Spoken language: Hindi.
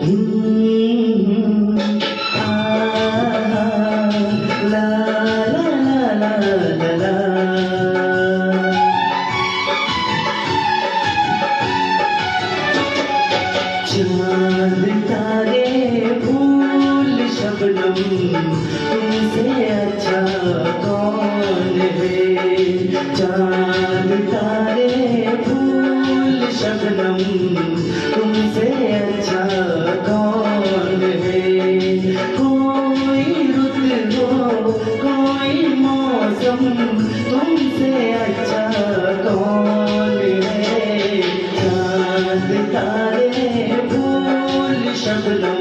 ला ला ला ला ला। चांद तारे फूल शबनम तुमसे अच्छा कौन है। चांद तारे फूल शबनम तुमसे अच्छा कौन है। कोई रुत हो कोई मौसम तुमसे अच्छा कौन है। चांद तारे फूल शबनम